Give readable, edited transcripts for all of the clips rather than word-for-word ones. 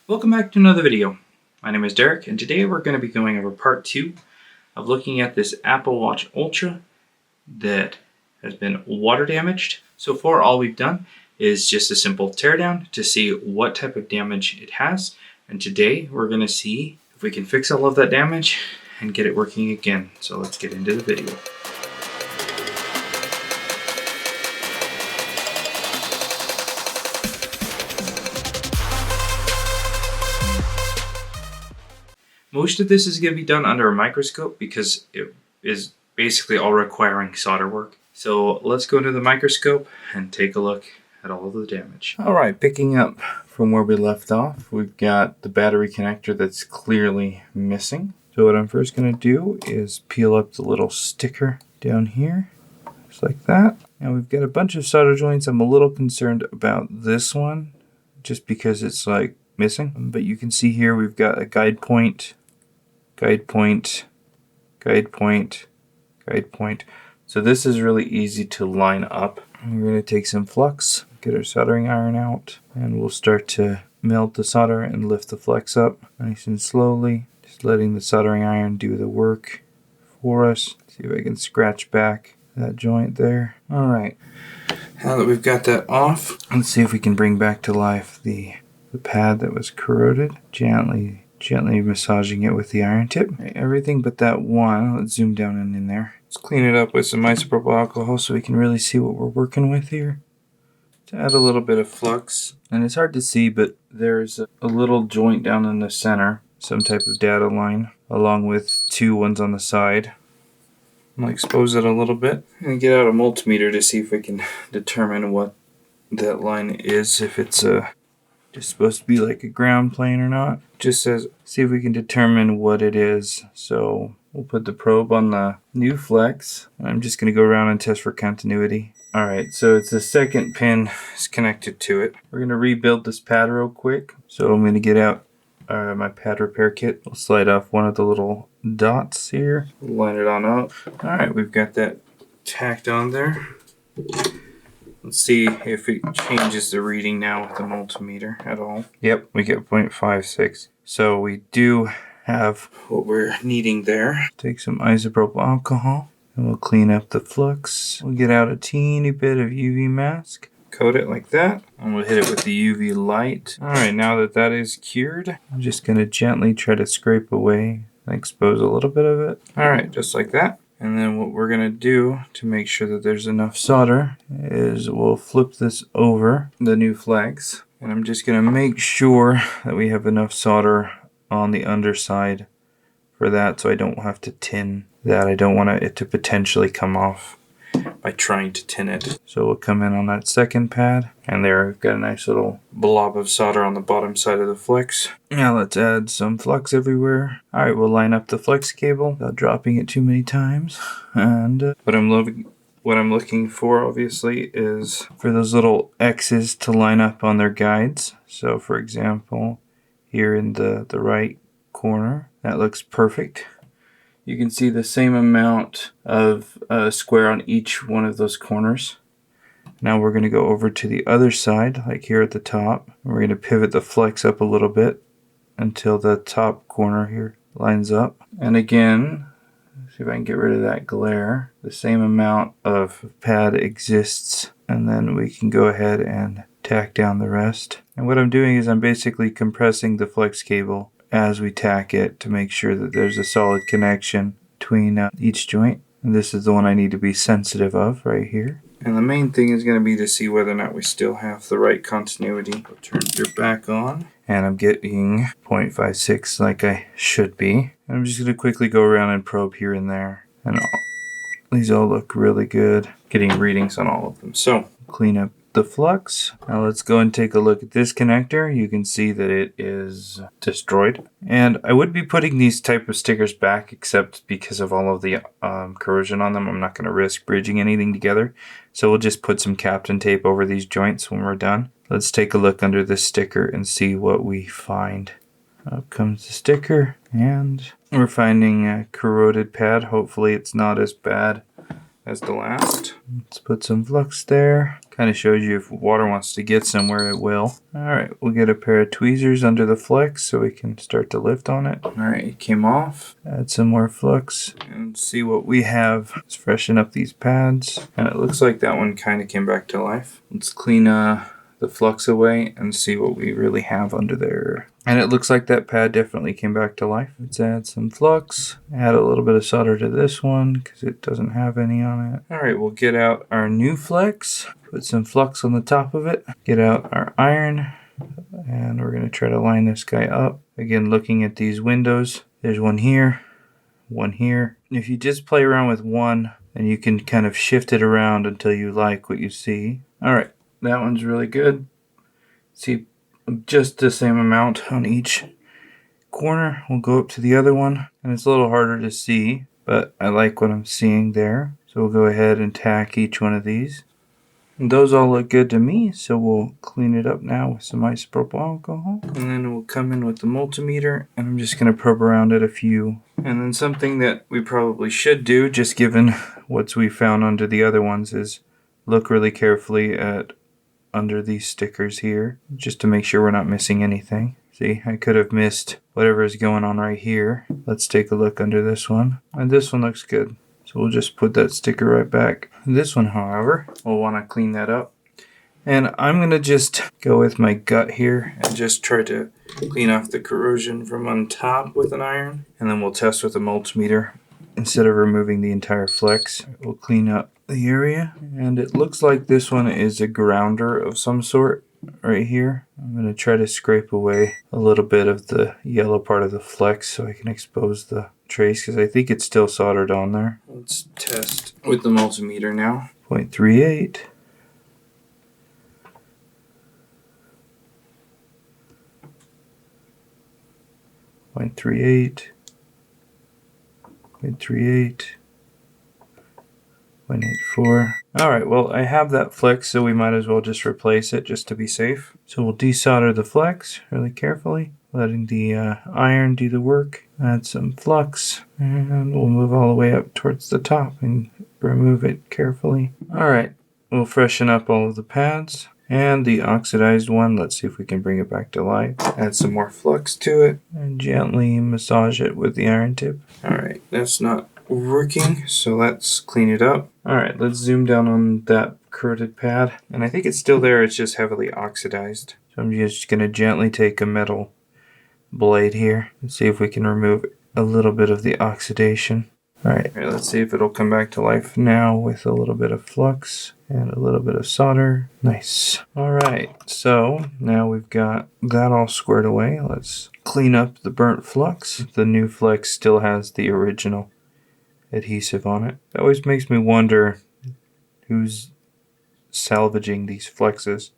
Welcome back to another video. My name is Derek, and today we're going to be going over part 2 of looking at this Apple Watch Ultra that has been water damaged. So far all we've done is just a simple teardown to see what type of damage it has, and today we're going to see if we can fix all of that damage and get it working again. So let's get into the video. Most of this is going to be done under a microscope because it is basically all requiring solder work. So let's go into the microscope and take a look at all of the damage. Alright, picking up from where we left off, we've got the battery connector that's clearly missing. So what I'm first going to do is peel up the little sticker down here, just like that. Now we've got a bunch of solder joints. I'm a little concerned about this one, just because it's like missing. But you can see here we've got a guide point, guide point, guide point, guide point. So this is really easy to line up. We're going to take some flux, get our soldering iron out, and we'll start to melt the solder and lift the flux up nice and slowly. Just letting the soldering iron do the work for us. See if I can scratch back that joint there. Alright, now that we've got that off, let's see if we can bring back to life the pad that was corroded. Gently massaging it with the iron tip. Everything but that one. Let's zoom down in there. Let's clean it up with some isopropyl alcohol so we can really see what we're working with here. To add a little bit of flux. And it's hard to see, but there's a little joint down in the center, some type of data line, along with two ones on the side. I'm going to expose it a little bit and get out a multimeter to see if we can determine what that line is, if it's just supposed to be like a ground plane or not. Just says, see if we can determine what it is. So we'll put the probe on the new flex. I'm just going to go around and test for continuity. Alright, so it's the second pin is connected to it. We're going to rebuild this pad real quick. So I'm going to get out my pad repair kit. We'll slide off one of the little dots here. Line it on up. Alright, we've got that tacked on there. Let's see if it changes the reading now with the multimeter at all. Yep, we get 0.56. So we do have what we're needing there. Take some isopropyl alcohol and we'll clean up the flux. We'll get out a teeny bit of UV mask. Coat it like that. And we'll hit it with the UV light. Alright, now that that is cured, I'm just going to gently try to scrape away and expose a little bit of it. Alright, just like that. And then what we're going to do to make sure that there's enough solder is we'll flip this over the new flex. And I'm just going to make sure that we have enough solder on the underside for that so I don't have to tin that. I don't want it to potentially come off by trying to tin it. So we'll come in on that second pad, and there we've got a nice little blob of solder on the bottom side of the flex. Now let's add some flux everywhere. Alright, we'll line up the flex cable without dropping it too many times. And what I'm looking for obviously is for those little X's to line up on their guides. So for example, here in the right corner, that looks perfect. You can see the same amount of square on each one of those corners. Now we're going to go over to the other side, like here at the top. We're going to pivot the flex up a little bit until the top corner here lines up. And again, see if I can get rid of that glare. The same amount of pad exists, and then we can go ahead and tack down the rest. And what I'm doing is I'm basically compressing the flex cable as we tack it to make sure that there's a solid connection between each joint. And this is the one I need to be sensitive of right here. And the main thing is going to be to see whether or not we still have the right continuity. I'll turn your back on. And I'm getting 0.56 like I should be. And I'm just going to quickly go around and probe here and there. And these all look really good. Getting readings on all of them. So, clean up the flux. Now let's go and take a look at this connector. You can see that it is destroyed. And I would be putting these type of stickers back, except because of all of the corrosion on them, I'm not going to risk bridging anything together. So we'll just put some Captain tape over these joints when we're done. Let's take a look under this sticker and see what we find. Up comes the sticker, and we're finding a corroded pad. Hopefully it's not as bad as the last. Let's put some flux there. Kind of shows you if water wants to get somewhere, it will. Alright, we'll get a pair of tweezers under the flex so we can start to lift on it. Alright, it came off. Add some more flux and see what we have. Let's freshen up these pads. And it looks like that one kind of came back to life. Let's clean the flux away and see what we really have under there. And it looks like that pad definitely came back to life. Let's add some flux. Add a little bit of solder to this one because it doesn't have any on it. Alright, we'll get out our new flex. Put some flux on the top of it. Get out our iron. And we're going to try to line this guy up. Again, looking at these windows. There's one here. One here. If you just play around with one, then you can kind of shift it around until you like what you see. Alright, that one's really good. See, just the same amount on each corner. We'll go up to the other one, and it's a little harder to see, but I like what I'm seeing there. So we'll go ahead and tack each one of these. And those all look good to me, so we'll clean it up now with some isopropyl alcohol. And then we'll come in with the multimeter, and I'm just going to probe around at a few. And then something that we probably should do, just given what we found under the other ones, is look really carefully at under these stickers here, just to make sure we're not missing anything. See, I could have missed whatever is going on right here. Let's take a look under this one. And this one looks good. So we'll just put that sticker right back. This one, however, we'll want to clean that up. And I'm going to just go with my gut here and just try to clean off the corrosion from on top with an iron. And then we'll test with a multimeter. Instead of removing the entire flex, we'll clean up the area. And it looks like this one is a grounder of some sort right here. I'm going to try to scrape away a little bit of the yellow part of the flex so I can expose the trace, because I think it's still soldered on there. Let's test with the multimeter now. 0.38. 0.38. 0.38. 0.84. Alright, well I have that flex, so we might as well just replace it just to be safe. So we'll desolder the flex really carefully, letting the iron do the work. Add some flux, and we'll move all the way up towards the top and remove it carefully. Alright, we'll freshen up all of the pads. And the oxidized one, let's see if we can bring it back to life. Add some more flux to it and gently massage it with the iron tip. Alright, that's not working, so let's clean it up. Alright, let's zoom down on that corroded pad. And I think it's still there, it's just heavily oxidized. So I'm just going to gently take a metal blade here and see if we can remove a little bit of the oxidation. Alright, let's see if it'll come back to life now with a little bit of flux and a little bit of solder. Nice. Alright, so now we've got that all squared away. Let's clean up the burnt flux. The new flex still has the original adhesive on it. It always makes me wonder who's salvaging these flexes.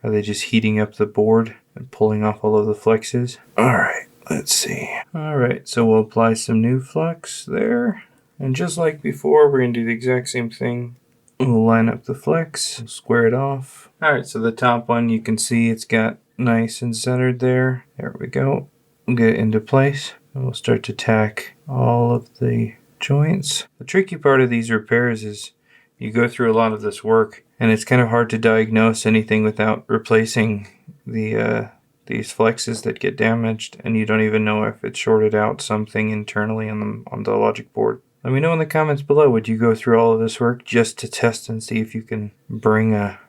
Are they just heating up the board and pulling off all of the flexes? Alright, let's see. Alright, so we'll apply some new flux there. And just like before, we're going to do the exact same thing. We'll line up the flex, square it off. Alright, so the top one, you can see it's got nice and centered there. There we go. We'll get it into place. And we'll start to tack all of the joints. The tricky part of these repairs is you go through a lot of this work, and it's kind of hard to diagnose anything without replacing the these flexes that get damaged, and you don't even know if it shorted out something internally on the logic board. Let me know in the comments below, would you go through all of this work just to test and see if you can bring a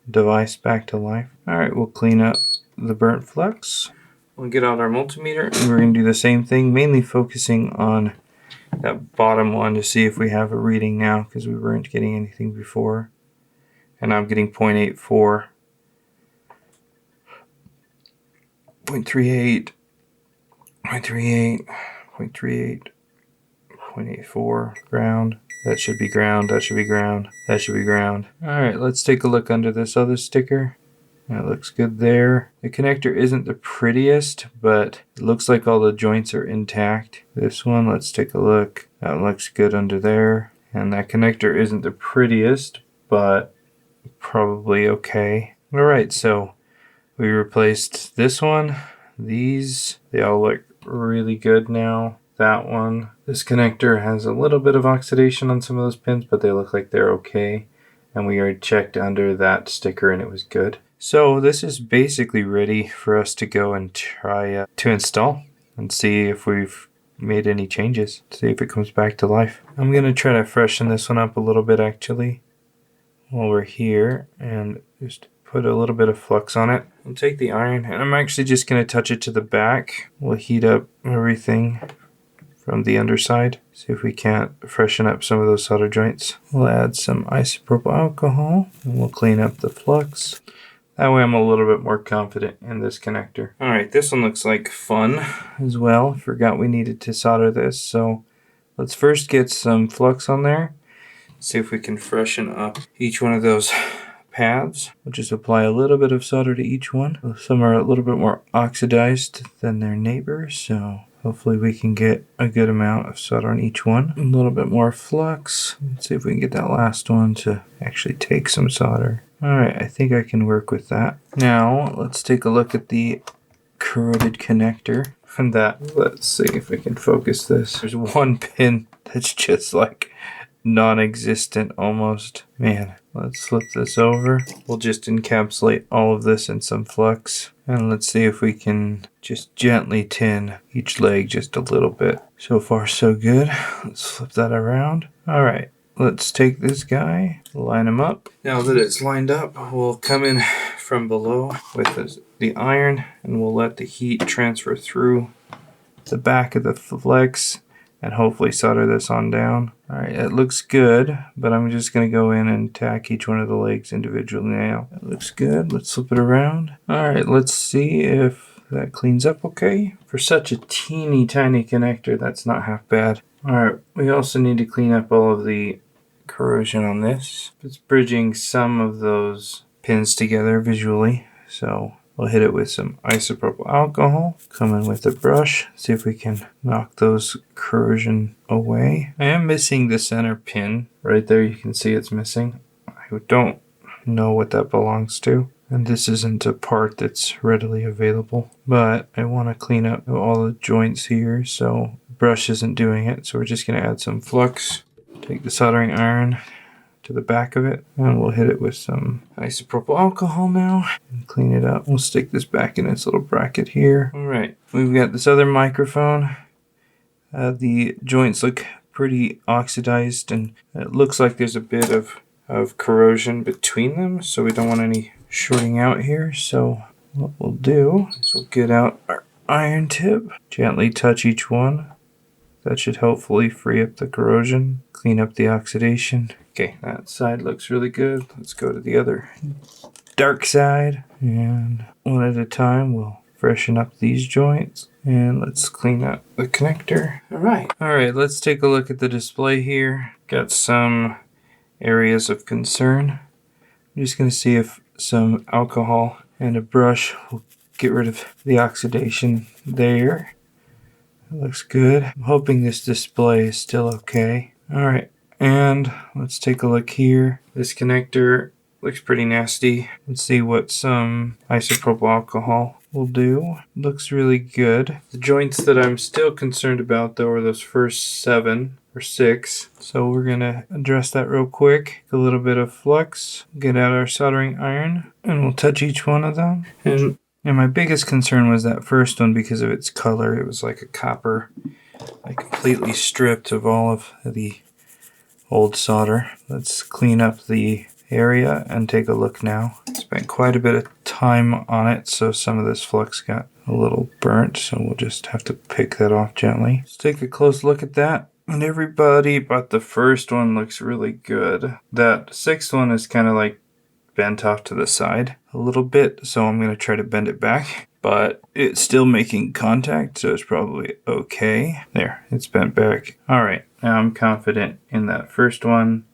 device back to life? Alright, we'll clean up the burnt flex. We'll get out our multimeter, and we're going to do the same thing, mainly focusing on that bottom one to see if we have a reading now, because we weren't getting anything before. And I'm getting 0.84. 0.38. 0.38. 0.38. 0.84. Ground. That should be ground. That should be ground. That should be ground. Alright, let's take a look under this other sticker. That looks good there. The connector isn't the prettiest, but it looks like all the joints are intact. This one, let's take a look. That looks good under there. And that connector isn't the prettiest, but probably okay. Alright, so we replaced this one. These, they all look really good now. that one. This connector has a little bit of oxidation on some of those pins, but they look like they're okay. And we already checked under that sticker and it was good. So this is basically ready for us to go and try to install and see if we've made any changes. See if it comes back to life. I'm going to try to freshen this one up a little bit actually while we're here and just put a little bit of flux on it. I'll take the iron and I'm actually just going to touch it to the back. We'll heat up everything from the underside. See if we can't freshen up some of those solder joints. We'll add some isopropyl alcohol and we'll clean up the flux. That way I'm a little bit more confident in this connector. Alright, this one looks like fun as well. Forgot we needed to solder this, so let's first get some flux on there. See if we can freshen up each one of those pads. We'll just apply a little bit of solder to each one. Some are a little bit more oxidized than their neighbors, so hopefully we can get a good amount of solder on each one. A little bit more flux. Let's see if we can get that last one to actually take some solder. Alright, I think I can work with that. Now, let's take a look at the corroded connector. And that, let's see if we can focus this. There's one pin that's just like non-existent almost. Man, let's flip this over. We'll just encapsulate all of this in some flux. And let's see if we can just gently tin each leg just a little bit. So far so good. Let's flip that around. Alright. Let's take this guy, line him up. Now that it's lined up, we'll come in from below with the iron and we'll let the heat transfer through the back of the flex and hopefully solder this on down. Alright, it looks good, but I'm just going to go in and tack each one of the legs individually now. It looks good. Let's flip it around. Alright, let's see if that cleans up okay. For such a teeny tiny connector, that's not half bad. Alright, we also need to clean up all of the corrosion on this. It's bridging some of those pins together visually, so we'll hit it with some isopropyl alcohol. Come in with a brush, see if we can knock those corrosion away. I am missing the center pin. Right there you can see it's missing. I don't know what that belongs to. And this isn't a part that's readily available. But I want to clean up all the joints here, so the brush isn't doing it. So we're just going to add some flux. Take the soldering iron to the back of it and we'll hit it with some isopropyl alcohol now and clean it up. We'll stick this back in its little bracket here. Alright, we've got this other microphone. The joints look pretty oxidized and it looks like there's a bit of corrosion between them, so we don't want any shorting out here. So what we'll do is we'll get out our iron tip, gently touch each one. That should hopefully free up the corrosion, clean up the oxidation. Okay, that side looks really good. Let's go to the other dark side. And one at a time, we'll freshen up these joints. And let's clean up the connector. Alright, let's take a look at the display here. Got some areas of concern. I'm just going to see if some alcohol and a brush will get rid of the oxidation there. It looks good. I'm hoping this display is still okay. Alright, and let's take a look here. This connector looks pretty nasty. Let's see what some isopropyl alcohol will do. Looks really good. The joints that I'm still concerned about though are those first 7 or 6. So we're going to address that real quick. A little bit of flux. Get out our soldering iron and we'll touch each one of them. And my biggest concern was that first one because of its color. It was like a copper, like completely stripped of all of the old solder. Let's clean up the area and take a look now. Spent quite a bit of time on it, so some of this flux got a little burnt, so we'll just have to pick that off gently. Let's take a close look at that. And everybody but the first one looks really good. That 6th one is kind of like bent off to the side a little bit, so I'm going to try to bend it back, but it's still making contact, so it's probably okay. There, it's bent back. Alright, now I'm confident in that first one,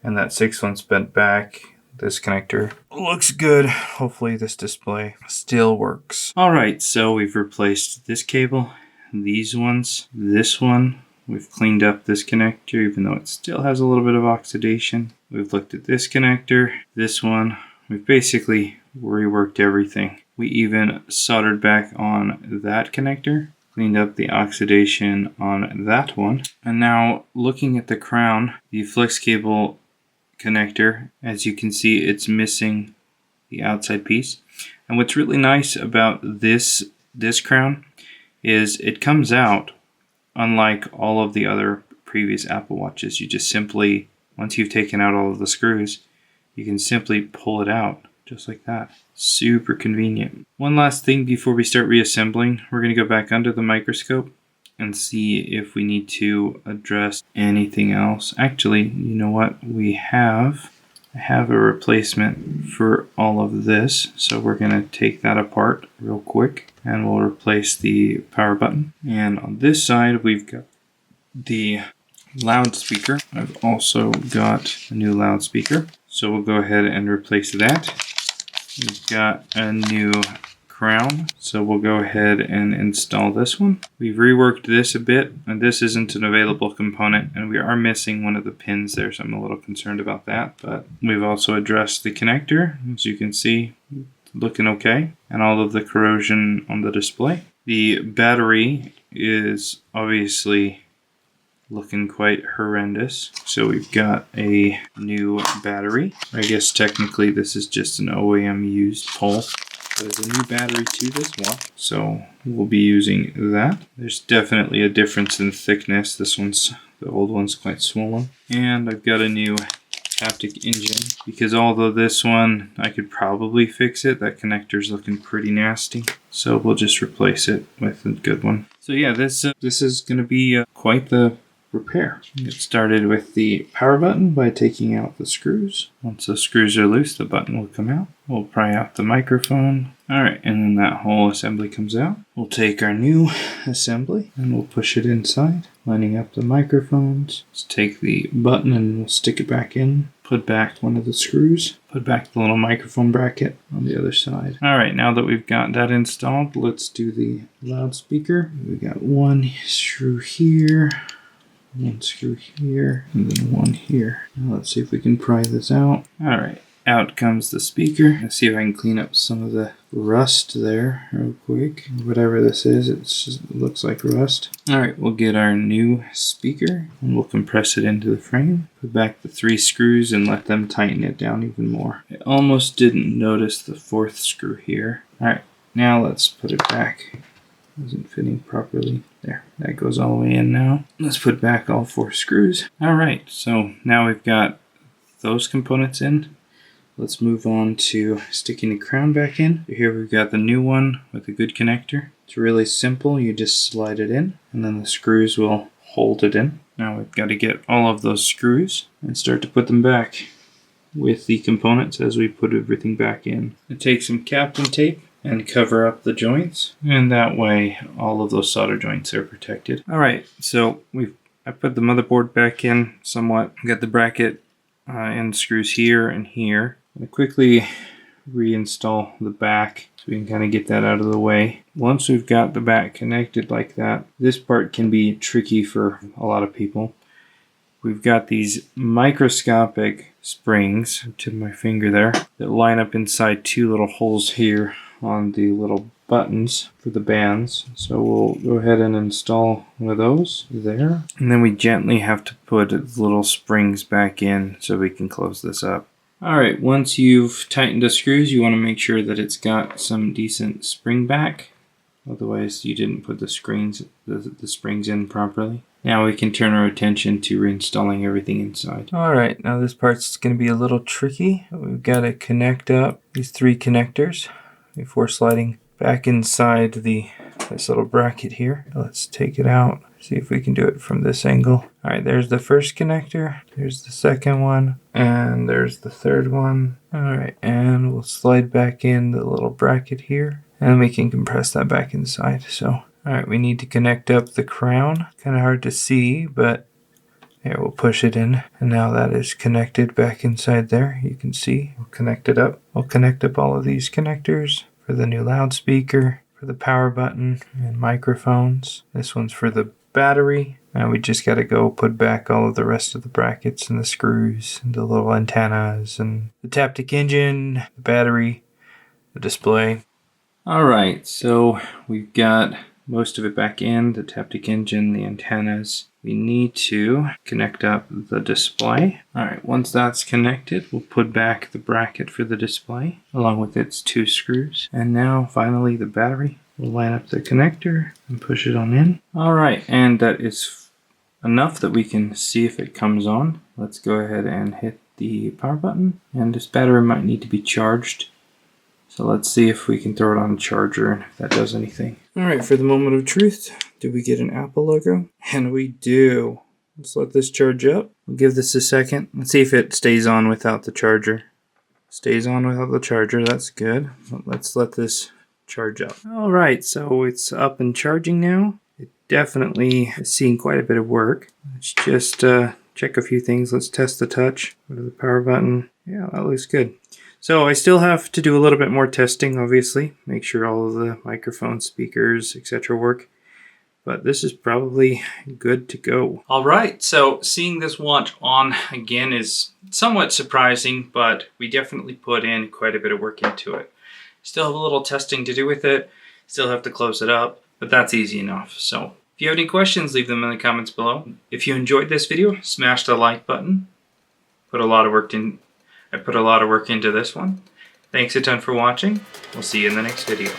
and that 6th one's bent back. This connector looks good. Hopefully this display still works. Alright, so we've replaced this cable, these ones, this one. We've cleaned up this connector, even though it still has a little bit of oxidation. We've looked at this connector, this one. We've basically reworked everything. We even soldered back on that connector. Cleaned up the oxidation on that one. And now looking at the crown, the flex cable connector, as you can see, it's missing the outside piece. And what's really nice about this crown is it comes out, unlike all of the other previous Apple Watches. You just simply, once you've taken out all of the screws, you can simply pull it out just like that. Super convenient. One last thing before we start reassembling, we're going to go back under the microscope and see if we need to address anything else. Actually, you know what? I have a replacement for all of this, so we're going to take that apart real quick and we'll replace the power button. And on this side, we've got the loudspeaker. I've also got a new loudspeaker, so we'll go ahead and replace that. We've got a new crown, so we'll go ahead and install this one. We've reworked this a bit, and this isn't an available component, and we are missing one of the pins there, so I'm a little concerned about that. But we've also addressed the connector, as you can see, looking okay, and all of the corrosion on the display. The battery is obviously looking quite horrendous, so we've got a new battery. I guess technically this is just an OEM used pole. There's a new battery to this one, so we'll be using that. There's definitely a difference in thickness. The old one's quite swollen. And I've got a new haptic engine, because although this one, I could probably fix it, that connector's looking pretty nasty. So we'll just replace it with a good one. So yeah, this is going to be quite the repair. Get started with the power button by taking out the screws. Once the screws are loose, the button will come out. We'll pry out the microphone. Alright, and then that whole assembly comes out. We'll take our new assembly and we'll push it inside, lining up the microphones. Let's take the button and we'll stick it back in. Put back one of the screws. Put back the little microphone bracket on the other side. Alright, now that we've got that installed, let's do the loudspeaker. We got one screw here, one screw here, and then one here. Now let's see if we can pry this out. Alright, out comes the speaker. Let's see if I can clean up some of the rust there real quick. Whatever this is, it looks like rust. Alright, we'll get our new speaker and we'll compress it into the frame. Put back the 3 screws and let them tighten it down even more. I almost didn't notice the 4th screw here. Alright, now let's put it back. Wasn't fitting properly. There, that goes all the way in now. Let's put back all 4 screws. Alright, so now we've got those components in. Let's move on to sticking the crown back in. Here we've got the new one with a good connector. It's really simple. You just slide it in and then the screws will hold it in. Now we've got to get all of those screws and start to put them back with the components as we put everything back in. And take some Kapton tape and cover up the joints, and that way all of those solder joints are protected. Alright, so I put the motherboard back in somewhat. Got the bracket and screws here and here. I'm going to quickly reinstall the back so we can kind of get that out of the way. Once we've got the back connected like that, this part can be tricky for a lot of people. We've got these microscopic springs, to my finger there, that line up inside 2 little holes here on the little buttons for the bands. So we'll go ahead and install one of those there. And then we gently have to put the little springs back in so we can close this up. Alright, once you've tightened the screws, you want to make sure that it's got some decent spring back. Otherwise you didn't put the springs in properly. Now we can turn our attention to reinstalling everything inside. Alright, now this part's going to be a little tricky. We've got to connect up these 3 connectors before sliding back inside this little bracket here. Let's take it out, see if we can do it from this angle. Alright, there's the first connector, there's the second one, and there's the third one. Alright, and we'll slide back in the little bracket here, and we can compress that back inside. So, alright, we need to connect up the crown. Kind of hard to see, but here, we'll push it in, and now that is connected back inside there. You can see, we'll connect it up. We'll connect up all of these connectors for the new loudspeaker, for the power button, and microphones. This one's for the battery. Now we just gotta go put back all of the rest of the brackets and the screws, and the little antennas, and the Taptic engine, the battery, the display. Alright, so we've got most of it back in, the Taptic engine, the antennas. We need to connect up the display. Alright, once that's connected, we'll put back the bracket for the display along with its 2 screws. And now finally the battery. We'll line up the connector and push it on in. Alright, and that is enough that we can see if it comes on. Let's go ahead and hit the power button, and this battery might need to be charged. So let's see if we can throw it on a charger and if that does anything. Alright, for the moment of truth, do we get an Apple logo? And we do. Let's let this charge up. We'll give this a second. Let's see if it stays on without the charger. Stays on without the charger, that's good. Let's let this charge up. Alright, so it's up and charging now. It definitely is seeing quite a bit of work. Let's just check a few things. Let's test the touch. Go to the power button. Yeah, that looks good. So I still have to do a little bit more testing, obviously. Make sure all of the microphones, speakers, etc. work. But this is probably good to go. Alright, so seeing this watch on again is somewhat surprising, but we definitely put in quite a bit of work into it. Still have a little testing to do with it. Still have to close it up, but that's easy enough. So if you have any questions, leave them in the comments below. If you enjoyed this video, smash the like button. I put a lot of work into this one. Thanks a ton for watching. We'll see you in the next video.